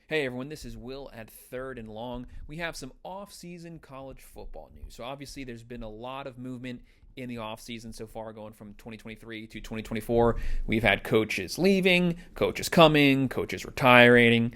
Hey everyone, this is Will at Third and Long. We have some off-season college football news. So obviously there's been a lot of movement in the off-season so far, going from 2023 to 2024. We've had coaches leaving, coaches coming, coaches retiring,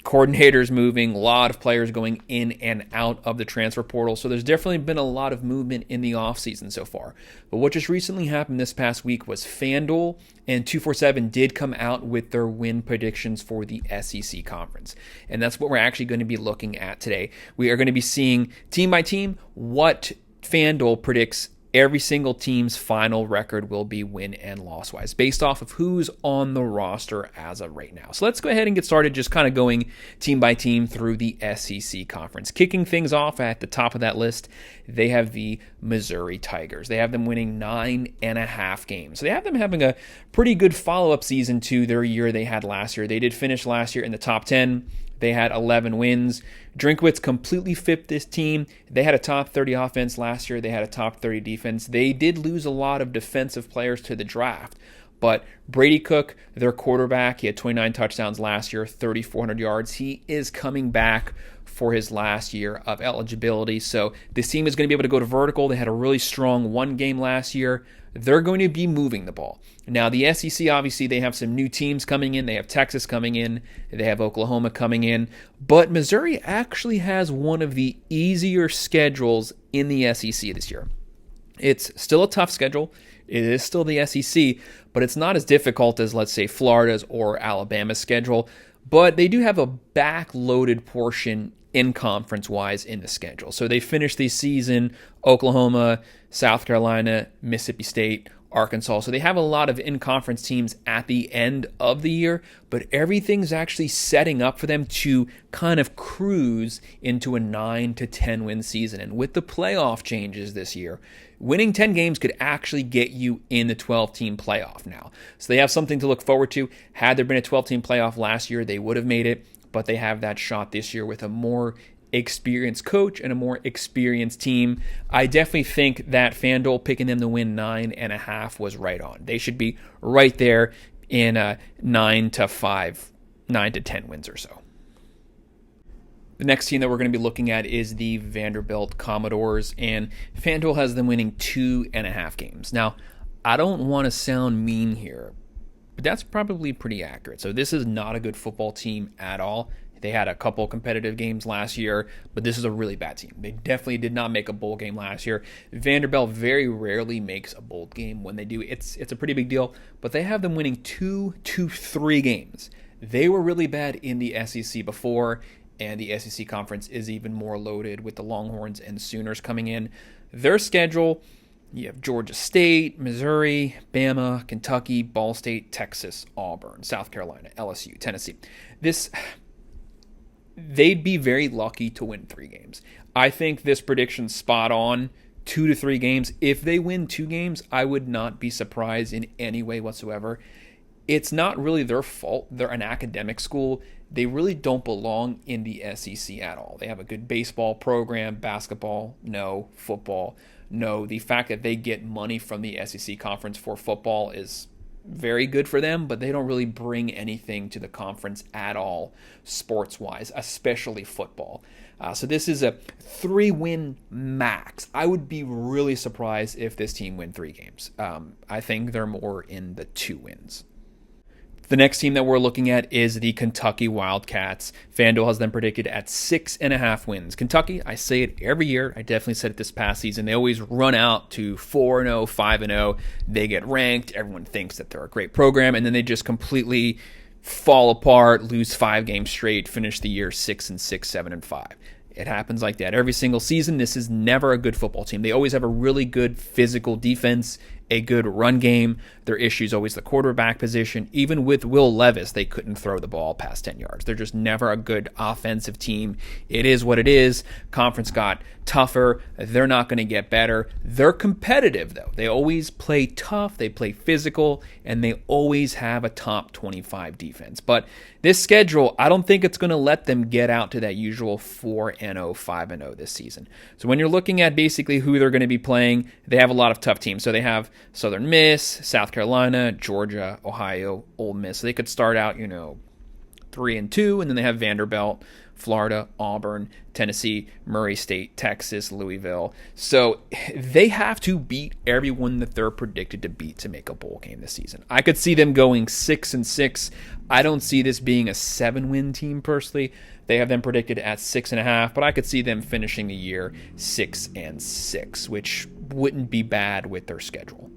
coordinators moving, a lot of players going in and out of the transfer portal. So there's definitely been a lot of movement in the offseason so far. But what just recently happened this past week was Fanduel and 247 did come out with their win predictions for the SEC conference. And that's what we're actually going to be looking at today. We are going to be seeing team by team what Fanduel predicts every single team's final record will be win and loss wise based off of who's on the roster as of right now. So let's go ahead and get started just kind of going team by team through the SEC conference. Kicking things off at the top of that list, they have the Missouri Tigers. They have them winning 9.5 games. So they have them having a pretty good follow-up season to their year they had last year. They did finish last year in the top 10. They had 11 wins. Drinkwitz completely fit this team. They had a top 30 offense last year. They had a top 30 defense. They did lose a lot of defensive players to the draft. But Brady Cook, their quarterback, he had 29 touchdowns last year, 3,400 yards. He is coming back for his last year of eligibility. So this team is going to be able to go to vertical. They had a really strong one game last year. They're going to be moving the ball. Now, the SEC, obviously, they have some new teams coming in. They have Texas coming in. They have Oklahoma coming in. But Missouri actually has one of the easier schedules in the SEC this year. It's still a tough schedule. It is still the SEC, but it's not as difficult as, let's say, Florida's or Alabama's schedule. But they do have a back-loaded portion in conference-wise in the schedule. So they finished the season Oklahoma, South Carolina, Mississippi State, Arkansas. So they have a lot of in-conference teams at the end of the year, but everything's actually setting up for them to kind of cruise into a 9 to 10 win season. And with the playoff changes this year, winning 10 games could actually get you in the 12-team playoff now. So they have something to look forward to. Had there been a 12-team playoff last year, they would have made it, but they have that shot this year with a more experienced coach and a more experienced team. I definitely think that Fanduel picking them to win 9.5 was right on. They should be right there in 9 to 10 wins or so. The next team that we're going to be looking at is the Vanderbilt Commodores, and Fanduel has them winning 2.5 games. Now, I don't want to sound mean here, but that's probably pretty accurate. So this is not a good football team at all. They had a couple competitive games last year, but this is a really bad team. They definitely did not make a bowl game last year. Vanderbilt very rarely makes a bowl game. When they do, it's a pretty big deal, but they have them winning 2 to 3 games. They were really bad in the SEC before, and the SEC conference is even more loaded with the Longhorns and Sooners coming in. Their schedule, you have Georgia State, Missouri, Bama, Kentucky, Ball State, Texas, Auburn, South Carolina, LSU, Tennessee. They'd be very lucky to win 3 games. I think this prediction's spot on, 2 to 3 games. If they win 2 games, I would not be surprised in any way whatsoever. It's not really their fault. They're an academic school. They really don't belong in the SEC at all. They have a good baseball program, basketball, no, football, no. The fact that they get money from the SEC conference for football is very good for them, but they don't really bring anything to the conference at all, sports-wise, especially football. So this is a 3-win max. I would be really surprised if this team win 3 games. I think they're more in the 2 wins. The next team that we're looking at is the Kentucky Wildcats. Fanduel has them predicted at 6.5 wins. Kentucky, I say it every year. I definitely said it this past season. They always run out to 4-0, 5-0. They get ranked. Everyone thinks that they're a great program, and then they just completely fall apart, lose 5 games straight, finish the year 6-6, 7-5. It happens like that every single season. This is never a good football team. They always have a really good physical defense, a good run game. Their issue is always the quarterback position. Even with Will Levis, they couldn't throw the ball past 10 yards. They're just never a good offensive team. It is what it is. Conference got tougher. They're not going to get better. They're competitive, though. They always play tough. They play physical, and they always have a top 25 defense. But this schedule, I don't think it's going to let them get out to that usual 4-0, 5-0 this season. So when you're looking at basically who they're going to be playing, they have a lot of tough teams. So they have Southern Miss, South Carolina, Georgia, Ohio, Ole Miss. So they could start out, 3-2, and then they have Vanderbilt, Florida, Auburn, Tennessee, Murray State, Texas, Louisville. So they have to beat everyone that they're predicted to beat to make a bowl game this season. I could see them going 6-6. I don't see this being a 7-win team personally. They have them predicted at 6.5, but I could see them finishing the year 6-6, which wouldn't be bad with their schedule.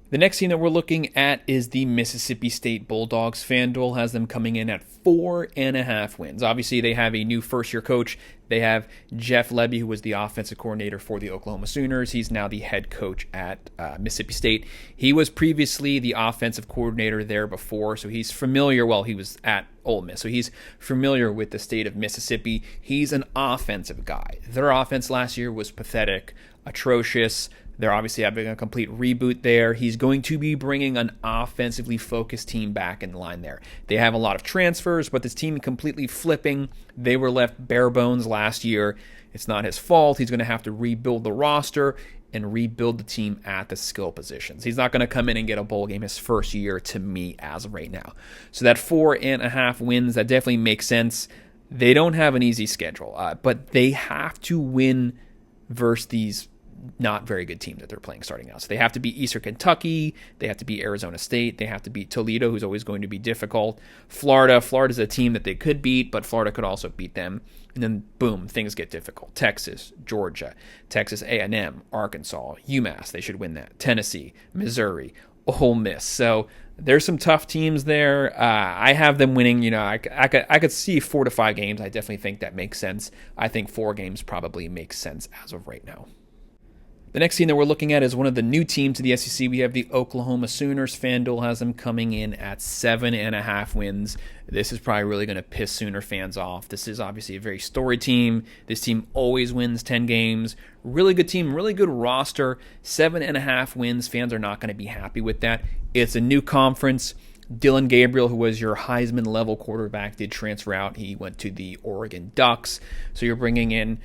The next team that we're looking at is the Mississippi State Bulldogs. Fanduel has them coming in at 4.5 wins. Obviously, they have a new first-year coach. They have Jeff Lebby, who was the offensive coordinator for the Oklahoma Sooners. He's now the head coach at Mississippi State. He was previously the offensive coordinator there before, so he's familiar. Well, he was at Ole Miss, so he's familiar with the state of Mississippi. He's an offensive guy. Their offense last year was pathetic, atrocious. They're obviously having a complete reboot there. He's going to be bringing an offensively focused team back in line there. They have a lot of transfers, but this team completely flipping. They were left bare bones last year. It's not his fault. He's going to have to rebuild the roster and rebuild the team at the skill positions. He's not going to come in and get a bowl game his first year, to me, as of right now. So that 4.5 wins, that definitely makes sense. They don't have an easy schedule, but they have to win versus these not very good teams that they're playing starting out. So they have to beat Eastern Kentucky, they have to beat Arizona State, they have to beat Toledo, who's always going to be difficult. Florida's a team that they could beat, but Florida could also beat them. And then boom, things get difficult. Texas, Georgia, Texas A&M, Arkansas, UMass, they should win that. Tennessee, Missouri, Ole Miss. So there's some tough teams there. I have them winning. I could see 4 to 5 games. I definitely think that makes sense. I think 4 games probably makes sense as of right now. The next team that we're looking at is one of the new teams to the SEC. We have the Oklahoma Sooners. Fanduel has them coming in at 7.5 wins. This is probably really going to piss Sooner fans off. This is obviously a very storied team. This team always wins 10 games. Really good team, really good roster. 7.5 wins. Fans are not going to be happy with that. It's a new conference. Dylan Gabriel, who was your Heisman-level quarterback, did transfer out. He went to the Oregon Ducks. So you're bringing in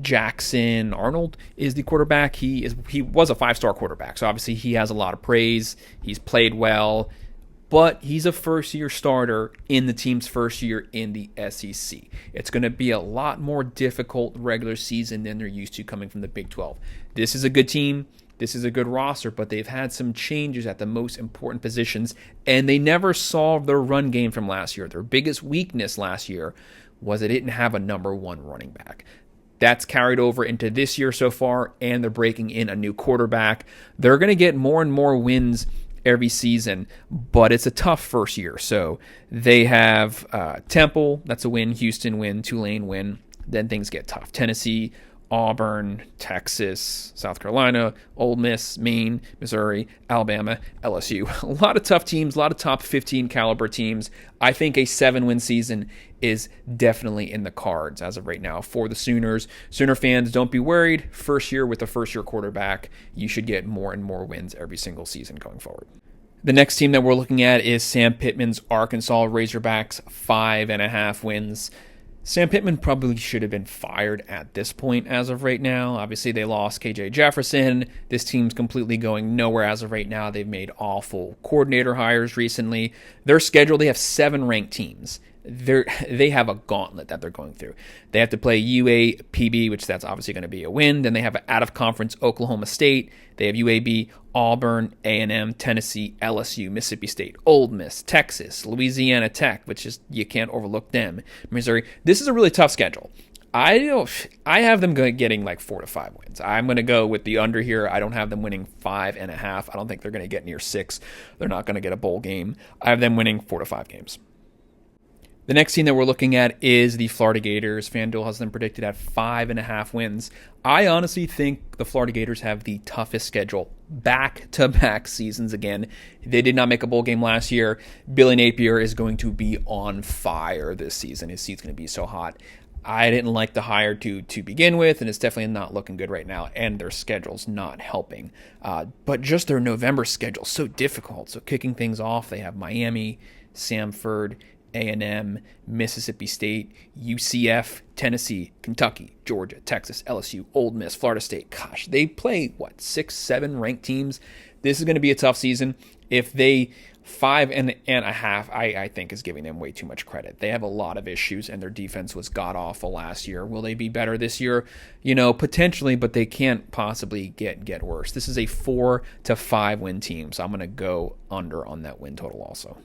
Jackson Arnold is the quarterback. He was a 5-star quarterback, so obviously he has a lot of praise. He's played well, but he's a first-year starter in the team's first year in the SEC. It's going to be a lot more difficult regular season than they're used to coming from the Big 12. This is a good team. This is a good roster, but they've had some changes at the most important positions, and they never solved their run game from last year. Their biggest weakness last year was they didn't have a number 1 running back. That's carried over into this year so far, and they're breaking in a new quarterback. They're going to get more and more wins every season, but it's a tough first year. So they have Temple, that's a win, Houston win, Tulane win. Then things get tough. Tennessee, Auburn, Texas, South Carolina, Ole Miss, Maine, Missouri, Alabama, LSU. A lot of tough teams, a lot of top 15 caliber teams. I think a 7-win season is definitely in the cards as of right now for the Sooners. Sooner fans, don't be worried. First year with a first-year quarterback, you should get more and more wins every single season going forward. The next team that we're looking at is Sam Pittman's Arkansas Razorbacks, 5.5 wins. Sam Pittman probably should have been fired at this point as of right now. Obviously, they lost KJ Jefferson. This team's completely going nowhere as of right now. They've made awful coordinator hires recently. Their schedule, they have 7 ranked teams. They have a gauntlet that they're going through. They have to play UAPB, which that's obviously going to be a win. Then they have an out-of-conference Oklahoma State. They have UAB, Auburn, A&M, Tennessee, LSU, Mississippi State, Ole Miss, Texas, Louisiana Tech, which is you can't overlook them, Missouri. This is a really tough schedule. I have them getting like 4 to 5 wins. I'm going to go with the under here. I don't have them winning 5.5. I don't think they're going to get near 6. They're not going to get a bowl game. I have them winning 4 to 5 games. The next team that we're looking at is the Florida Gators. Fanduel has them predicted at 5.5 wins. I honestly think the Florida Gators have the toughest schedule back-to-back seasons again. They did not make a bowl game last year. Billy Napier is going to be on fire this season. His seat's going to be so hot. I didn't like the hire to begin with, and it's definitely not looking good right now, and their schedule's not helping. But just their November schedule so difficult. So kicking things off, they have Miami, Samford, A&M, Mississippi State, UCF, Tennessee, Kentucky, Georgia, Texas, LSU, Ole Miss, Florida State. Gosh, they play, 6, 7 ranked teams. This is going to be a tough season. If they 5.5, I think, is giving them way too much credit. They have a lot of issues, and their defense was god-awful last year. Will they be better this year? Potentially, but they can't possibly get worse. This is a 4 to 5 win team, so I'm going to go under on that win total also.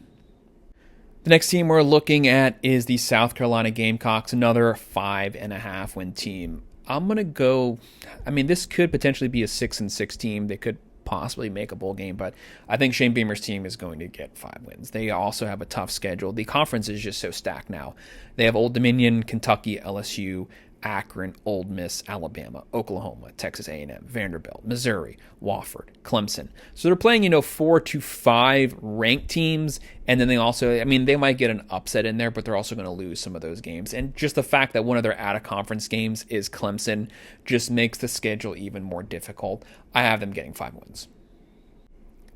The next team we're looking at is the South Carolina Gamecocks, another 5.5 win team. I'm going to go, this could potentially be a 6-6 team. They could possibly make a bowl game, but I think Shane Beamer's team is going to get 5 wins. They also have a tough schedule. The conference is just so stacked now. They have Old Dominion, Kentucky, LSU, Akron, Ole Miss, Alabama, Oklahoma, Texas A&M, Vanderbilt, Missouri, Wofford, Clemson. So they're playing, 4 to 5 ranked teams, and then they also, they might get an upset in there, but they're also going to lose some of those games. And just the fact that one of their out-of-conference games is Clemson just makes the schedule even more difficult. I have them getting 5 wins.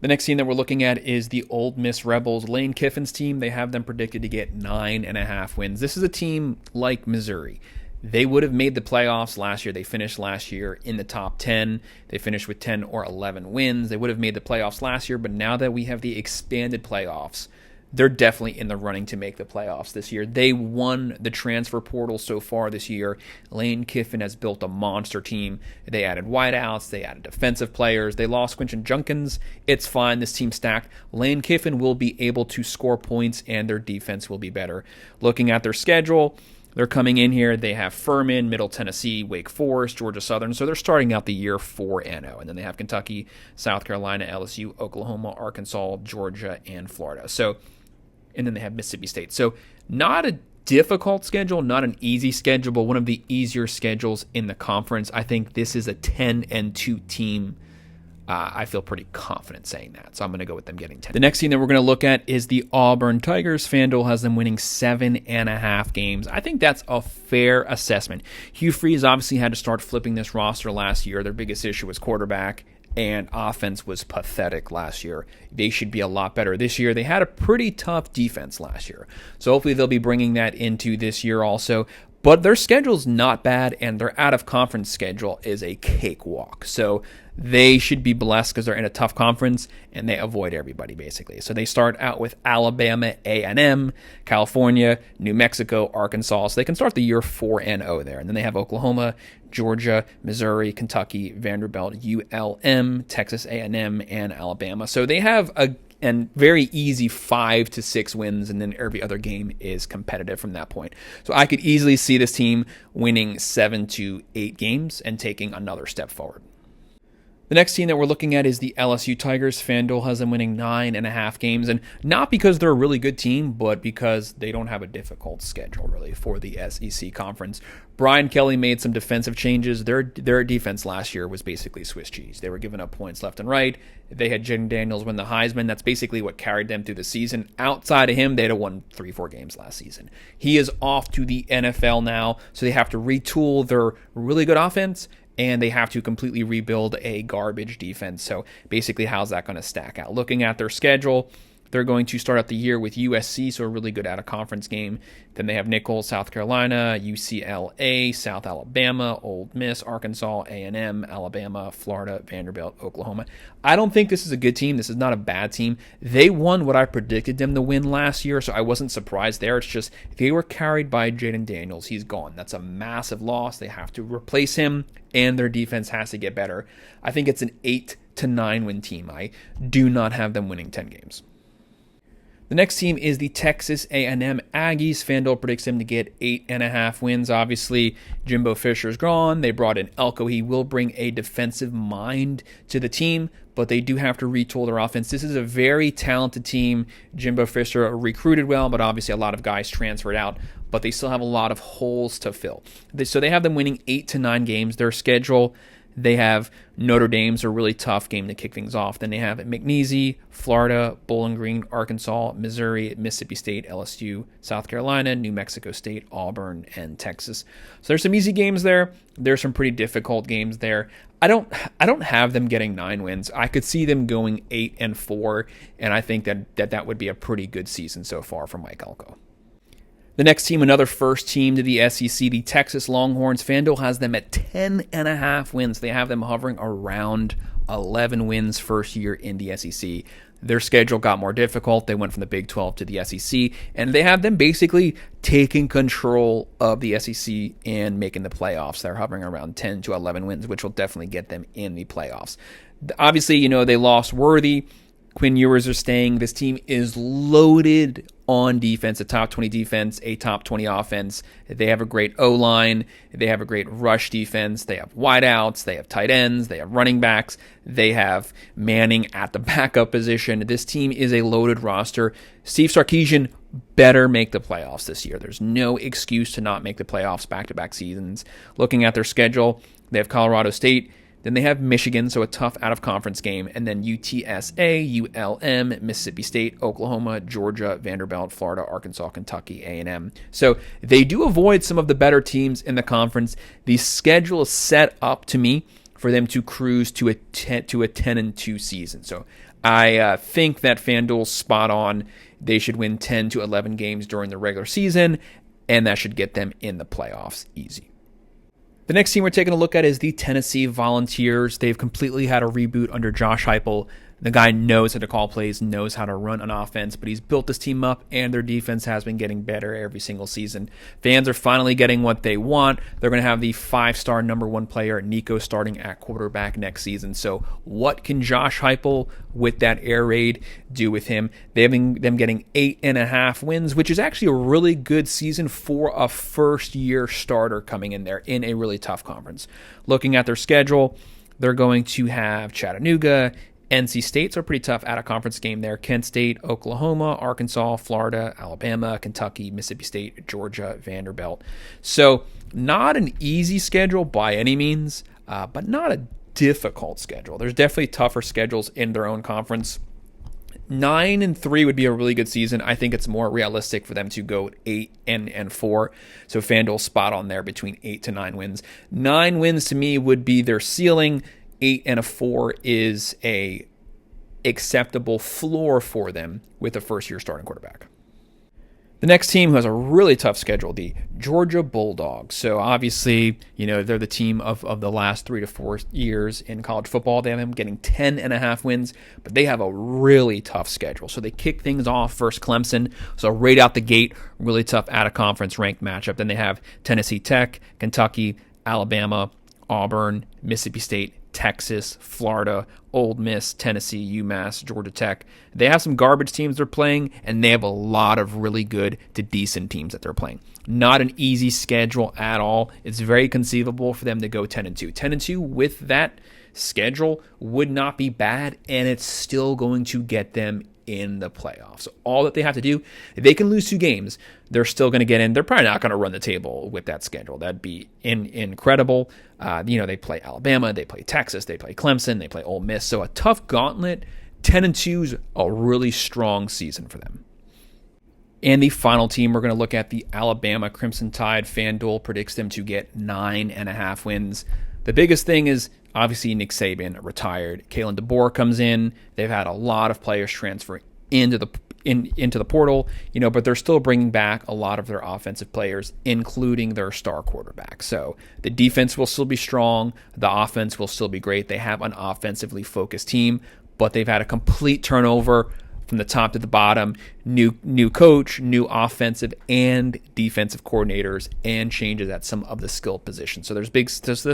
The next team that we're looking at is the Ole Miss Rebels. Lane Kiffin's team, they have them predicted to get 9.5 wins. This is a team like Missouri. They would have made the playoffs last year. They finished last year in the top 10. They finished with 10 or 11 wins. They would have made the playoffs last year, but now that we have the expanded playoffs, they're definitely in the running to make the playoffs this year. They won the transfer portal so far this year. Lane Kiffin has built a monster team. They added wideouts. They added defensive players. They lost Quinton Junkins. It's fine. This team's stacked. Lane Kiffin will be able to score points, and their defense will be better. Looking at their schedule, they're coming in here. They have Furman, Middle Tennessee, Wake Forest, Georgia Southern. So they're starting out the year 4-0. And then they have Kentucky, South Carolina, LSU, Oklahoma, Arkansas, Georgia, and Florida. And then they have Mississippi State. So not a difficult schedule, not an easy schedule, but one of the easier schedules in the conference. I think this is a 10-2 team. I feel pretty confident saying that, so I'm going to go with them getting 10. The next team that we're going to look at is the Auburn Tigers. Fanduel has them winning 7.5 games. I think that's a fair assessment. Hugh Freeze obviously had to start flipping this roster last year. Their biggest issue was quarterback, and offense was pathetic last year. They should be a lot better this year. They had a pretty tough defense last year, so hopefully they'll be bringing that into this year also. But their schedule's not bad, and their out-of-conference schedule is a cakewalk. So they should be blessed because they're in a tough conference, and they avoid everybody, basically. So they start out with Alabama, A&M, California, New Mexico, Arkansas. So they can start the year 4-0 there. And then they have Oklahoma, Georgia, Missouri, Kentucky, Vanderbilt, ULM, Texas A&M, and Alabama. So they have a very easy 5 to 6 wins, and then every other game is competitive from that point. So I could easily see this team winning 7 to 8 games and taking another step forward. The next team that we're looking at is the LSU Tigers. Fanduel has them winning 9.5 games, and not because they're a really good team, but because they don't have a difficult schedule, really, for the SEC conference. Brian Kelly made some defensive changes. Their defense last year was basically Swiss cheese. They were giving up points left and right. They had Jaden Daniels win the Heisman. That's basically what carried them through the season. Outside of him, they'd have won 3-4 games last season. He is off to the NFL now, so they have to retool their really good offense, and they have to completely rebuild a garbage defense. So basically, how's that going to stack out? Looking at their schedule, they're going to start out the year with USC, so a really good out-of-conference game. Then they have Nicholls, South Carolina, UCLA, South Alabama, Ole Miss, Arkansas, A&M, Alabama, Florida, Vanderbilt, Oklahoma. I don't think this is a good team. This is not a bad team. They won what I predicted them to win last year, so I wasn't surprised there. It's just they were carried by Jaden Daniels. He's gone. That's a massive loss. They have to replace him, and their defense has to get better. I think it's an 8 to 9 win team. I do not have them winning 10 games. The next team is the Texas A&M Aggies. Fanduel predicts them to get 8.5 wins. Obviously, Jimbo Fisher's gone. They brought in Elko. He will bring a defensive mind to the team, but they do have to retool their offense. This is a very talented team. Jimbo Fisher recruited well, but obviously a lot of guys transferred out, but they still have a lot of holes to fill. So they have them winning 8 to 9 games. Their schedule, they have Notre Dame's a really tough game to kick things off. Then they have McNeese, Florida, Bowling Green, Arkansas, Missouri, Mississippi State, LSU, South Carolina, New Mexico State, Auburn, and Texas. So there's some easy games there. There's some pretty difficult games there. I don't have them getting 9 wins. I could see them going 8-4, and I think that would be a pretty good season so far for Mike Elko. The next team, another first team to the SEC, the Texas Longhorns. Fanduel has them at 10.5 wins. They have them hovering around 11 wins first year in the SEC. their schedule got more difficult. They went from the Big 12 to the SEC, and they have them basically taking control of the SEC and making the playoffs. They're hovering around 10 to 11 wins, which will definitely get them in the playoffs. Obviously, they lost Worthy. Quinn Ewers are staying. This team is loaded on defense, a top 20 defense, a top 20 offense. They have a great O-line. They have a great rush defense. They have wideouts. They have tight ends. They have running backs. They have Manning at the backup position. This team is a loaded roster. Steve Sarkisian better make the playoffs this year. There's no excuse to not make the playoffs back-to-back seasons. Looking at their schedule, they have Colorado State. Then they have Michigan, so a tough out-of-conference game, and then UTSA, ULM, Mississippi State, Oklahoma, Georgia, Vanderbilt, Florida, Arkansas, Kentucky, A&M. So they do avoid some of the better teams in the conference. The schedule is set up, to me, for them to cruise to a 10-2 season. So I think that FanDuel's spot on. They should win 10 to 11 games during the regular season, and that should get them in the playoffs easy. The next team we're taking a look at is the Tennessee Volunteers. They've completely had a reboot under Josh Heupel. The guy knows how to call plays, knows how to run an offense, but he's built this team up, and their defense has been getting better every single season. Fans are finally getting what they want. They're going to have the 5-star number 1 player, Nico, starting at quarterback next season. So what can Josh Heupel with that air raid do with him? They have them getting 8.5 wins, which is actually a really good season for a first-year starter coming in there in a really tough conference. Looking at their schedule, they're going to have Chattanooga, NC State's a pretty tough out-of-conference game there. Kent State, Oklahoma, Arkansas, Florida, Alabama, Kentucky, Mississippi State, Georgia, Vanderbilt. So not an easy schedule by any means, but not a difficult schedule. There's definitely tougher schedules in their own conference. 9-3 would be a really good season. I think it's more realistic for them to go 8-4. So FanDuel spot on there between 8 to 9 wins. 9 wins to me would be their ceiling. 8-4 is a acceptable floor for them with a first-year starting quarterback. The next team who has a really tough schedule, the Georgia Bulldogs. So obviously, they're the team of the last 3 to 4 years in college football. They have them getting 10.5 wins, but they have a really tough schedule. So they kick things off versus Clemson. So right out the gate, really tough out-of-conference ranked matchup. Then they have Tennessee Tech, Kentucky, Alabama, Auburn, Mississippi State, Texas, Florida, Ole Miss, Tennessee, UMass, Georgia Tech. They have some garbage teams they're playing, and they have a lot of really good to decent teams that they're playing. Not an easy schedule at all. It's very conceivable for them to go 10-2. 10-2 with that schedule would not be bad, and it's still going to get them in the playoffs. So all that they have to do, if they can lose 2 games, they're still going to get in. They're probably not going to run the table with that schedule. That'd be incredible. They play Alabama, they play Texas, they play Clemson, they play Ole Miss. So a tough gauntlet. 10-2 is a really strong season for them. And the final team, we're going to look at the Alabama Crimson Tide. FanDuel predicts them to get 9.5 wins. The biggest thing is obviously Nick Saban retired. Kalen DeBoer comes in. They've had a lot of players transfer into the portal, but they're still bringing back a lot of their offensive players, including their star quarterback. So the defense will still be strong. The offense will still be great. They have an offensively focused team, but they've had a complete turnover from the top to the bottom. New coach, new offensive and defensive coordinators, and changes at some of the skill positions. So there's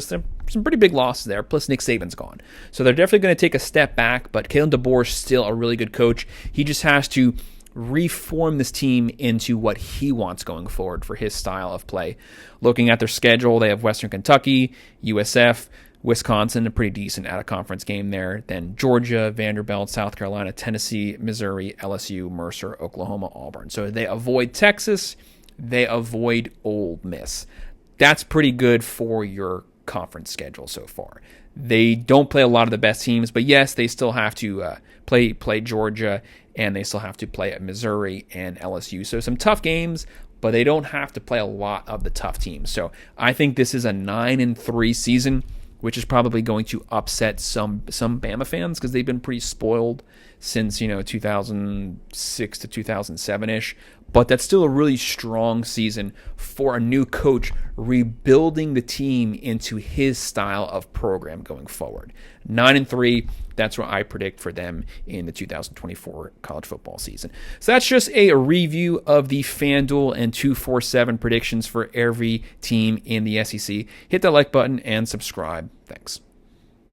some pretty big losses there. Plus Nick Saban's gone, so they're definitely going to take a step back. But Kalen DeBoer is still a really good coach. He just has to reform this team into what he wants going forward for his style of play. Looking at their schedule, they have Western Kentucky, USF, Wisconsin, a pretty decent out-of-conference game there. Then Georgia, Vanderbilt, South Carolina, Tennessee, Missouri, LSU, Mercer, Oklahoma, Auburn. So they avoid Texas. They avoid Ole Miss. That's pretty good for your conference schedule so far. They don't play a lot of the best teams, but yes, they still have to play Georgia, and they still have to play at Missouri and LSU. So some tough games, but they don't have to play a lot of the tough teams. So I think this is a 9-3 season, which is probably going to upset some Bama fans because they've been pretty spoiled since 2006 to 2007-ish. But that's still a really strong season for a new coach rebuilding the team into his style of program going forward. 9-3, that's what I predict for them in the 2024 college football season. So that's just a review of the Fanduel and 247 predictions for every team in the SEC. Hit that like button and subscribe. Thanks.